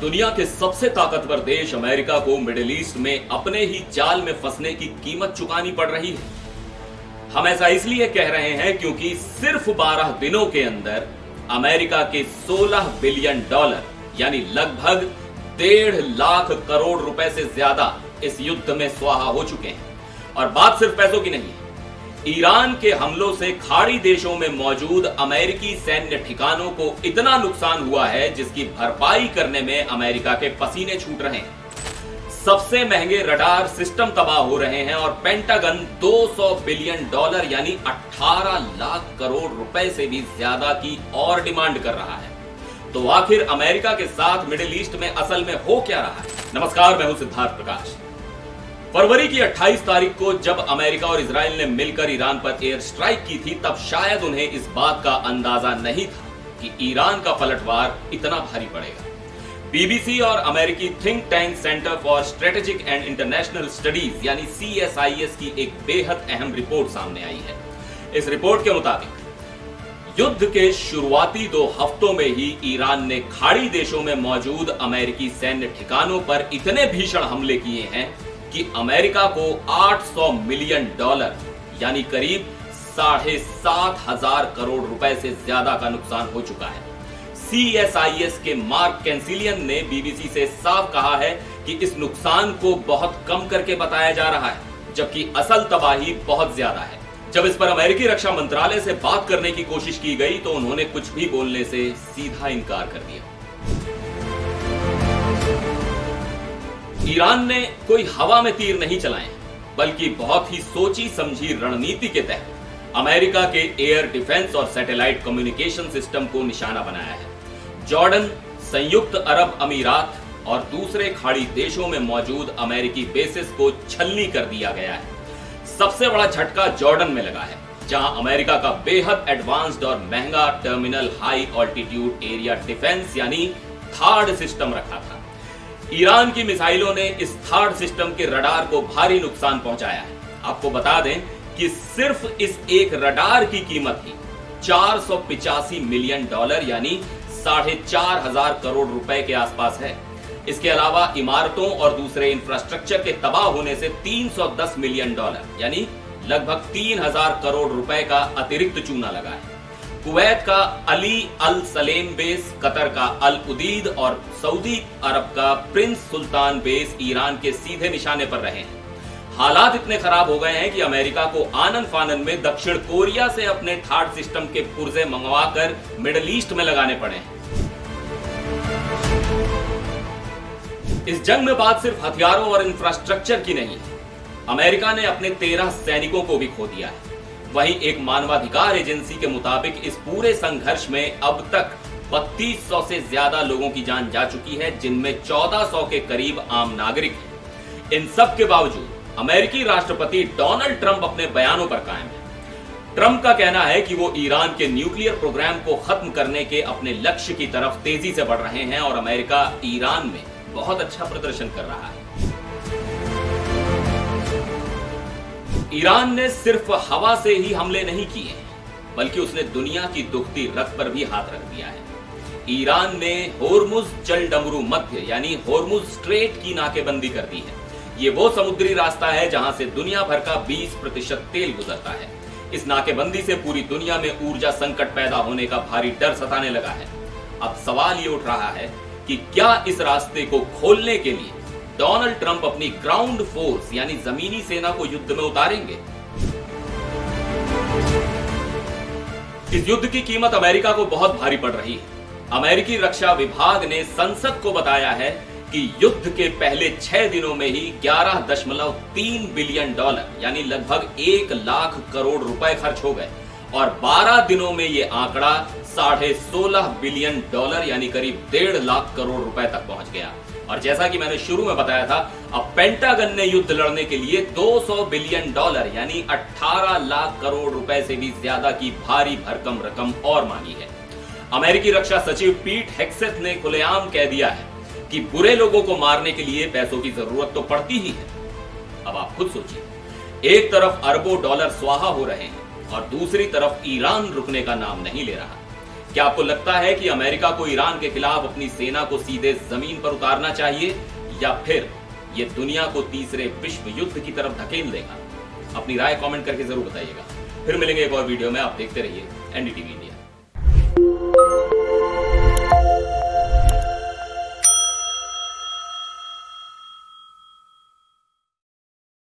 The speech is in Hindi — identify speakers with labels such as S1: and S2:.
S1: दुनिया के सबसे ताकतवर देश अमेरिका को मिडिल ईस्ट में अपने ही जाल में फंसने की कीमत चुकानी पड़ रही है। हम ऐसा इसलिए कह रहे हैं क्योंकि सिर्फ 12 दिनों के अंदर अमेरिका के 16 बिलियन डॉलर यानी लगभग 1.5 लाख करोड़ रुपए से ज्यादा इस युद्ध में स्वाहा हो चुके हैं। और बात सिर्फ पैसों की नहीं है। ईरान के हमलों से खाड़ी देशों में मौजूद अमेरिकी सैन्य ठिकानों को इतना नुकसान हुआ है जिसकी भरपाई करने में अमेरिका के पसीने छूट रहे हैं। सबसे महंगे रडार सिस्टम तबाह हो रहे हैं और पेंटागन 200 बिलियन डॉलर यानी 18 लाख करोड़ रुपए से भी ज्यादा की और डिमांड कर रहा है। तो आखिर अमेरिका के साथ मिडिल ईस्ट में असल में हो क्या रहा है? नमस्कार, मैं हूं सिद्धार्थ प्रकाश। फरवरी की 28 तारीख को जब अमेरिका और इजराइल ने मिलकर ईरान पर एयर स्ट्राइक की थी, तब शायद उन्हें इस बात का अंदाजा नहीं था कि ईरान का पलटवार इतना भारी पड़ेगा। बीबीसी और अमेरिकी think tank centre for strategic and international studies यानी CSIS की एक बेहद अहम रिपोर्ट सामने आई है। इस रिपोर्ट के मुताबिक युद्ध के शुरुआती 2 हफ्तों में ही ईरान ने खाड़ी देशों में मौजूद अमेरिकी सैन्य ठिकानों पर इतने भीषण हमले किए हैं कि अमेरिका को 800 मिलियन डॉलर यानी करीब 7,500 करोड़ रुपए से ज्यादा का नुकसान हो चुका है। CSIS के मार्क कैंसिलियन ने बीबीसी से साफ कहा है कि इस नुकसान को बहुत कम करके बताया जा रहा है, जबकि असल तबाही बहुत ज्यादा है। जब इस पर अमेरिकी रक्षा मंत्रालय से बात करने की कोशिश की गई तो उन्होंने कुछ भी बोलने से सीधा इनकार कर दिया। ईरान ने कोई हवा में तीर नहीं चलाए, बल्कि बहुत ही सोची समझी रणनीति के तहत अमेरिका के एयर डिफेंस और सैटेलाइट कम्युनिकेशन सिस्टम को निशाना बनाया है। जॉर्डन, संयुक्त अरब अमीरात और दूसरे खाड़ी देशों में मौजूद अमेरिकी बेसिस को छलनी कर दिया गया है। सबसे बड़ा झटका जॉर्डन में लगा है, जहां अमेरिका का बेहद एडवांस्ड और महंगा terminal high altitude area defence यानी थार्ड सिस्टम रखा था। ईरान की मिसाइलों ने इस थार्ड सिस्टम के रडार को भारी नुकसान पहुंचाया है। आपको बता दें कि सिर्फ इस एक रडार की कीमत ही 485 मिलियन डॉलर यानी 4,500 करोड़ रुपए के आसपास है। इसके अलावा इमारतों और दूसरे इंफ्रास्ट्रक्चर के तबाह होने से 310 मिलियन डॉलर यानी लगभग 3,000 करोड़ रुपए का अतिरिक्त चूना लगा है। कुवैत का अली अल सलेम बेस, कतर का अल उदीद और सऊदी अरब का प्रिंस सुल्तान बेस ईरान के सीधे निशाने पर रहे हैं। हालात इतने खराब हो गए हैं कि अमेरिका को आनन फानन में दक्षिण कोरिया से अपने थार्ड सिस्टम के पुर्जे मंगवाकर मिडिल ईस्ट में लगाने पड़े हैं। इस जंग में बात सिर्फ हथियारों और इंफ्रास्ट्रक्चर की नहीं है। अमेरिका ने अपने 13 सैनिकों को भी खो दिया है। वहीं एक मानवाधिकार एजेंसी के मुताबिक इस पूरे संघर्ष में अब तक 3200 से ज्यादा लोगों की जान जा चुकी है, जिनमें 1400 के करीब आम नागरिक हैं। इन सब के बावजूद अमेरिकी राष्ट्रपति डोनाल्ड ट्रंप अपने बयानों पर कायम है। ट्रंप का कहना है कि वो ईरान के न्यूक्लियर प्रोग्राम को खत्म करने के अपने लक्ष्य की तरफ तेजी से बढ़ रहे हैं और अमेरिका ईरान में बहुत अच्छा प्रदर्शन कर रहा है। ईरान ने सिर्फ हवा से ही हमले नहीं किए, बल्कि उसने दुनिया की दुखती रग पर भी हाथ रख दिया है। ईरान ने होर्मुज जलडमरू मध्य यानी होर्मुज स्ट्रेट की नाकेबंदी कर दी है। ये वो समुद्री रास्ता है जहां से दुनिया भर का 20% तेल गुजरता है। इस नाकेबंदी से पूरी दुनिया में ऊर्जा संकट पैदा होने का भारी डर सताने लगा है। अब सवाल ये उठ रहा है कि क्या इस रास्ते को खोलने के लिए डोनाल्ड ट्रंप अपनी ग्राउंड फोर्स यानी जमीनी सेना को युद्ध में उतारेंगे? इस युद्ध की कीमत अमेरिका को बहुत भारी पड़ रही है। अमेरिकी रक्षा विभाग ने संसद को बताया है कि युद्ध के पहले 6 दिनों में ही 11.3 बिलियन डॉलर यानी लगभग 1 लाख करोड़ रुपए खर्च हो गए और 12 दिनों में यह आंकड़ा 16.5 बिलियन डॉलर यानी करीब 1.5 लाख करोड़ रुपए तक पहुंच गया। और जैसा कि मैंने शुरू में बताया था, अब पेंटागन ने युद्ध लड़ने के लिए 200 बिलियन डॉलर यानी 18 लाख करोड़ रुपए से भी ज्यादा की भारी भरकम रकम और मांगी है। अमेरिकी रक्षा सचिव पीट हेग्सेथ ने खुलेआम कह दिया है कि बुरे लोगों को मारने के लिए पैसों की जरूरत तो पड़ती ही है। अब आप खुद सोचिए, एक तरफ अरबों डॉलर स्वाहा हो रहे हैं और दूसरी तरफ ईरान रुकने का नाम नहीं ले रहा। क्या आपको लगता है कि अमेरिका को ईरान के खिलाफ अपनी सेना को सीधे जमीन पर उतारना चाहिए, या फिर यह दुनिया को तीसरे विश्व युद्ध की तरफ धकेल देगा? अपनी राय कमेंट करके जरूर बताइएगा। फिर मिलेंगे एक और वीडियो में। आप देखते रहिए एनडीटीवी इंडिया।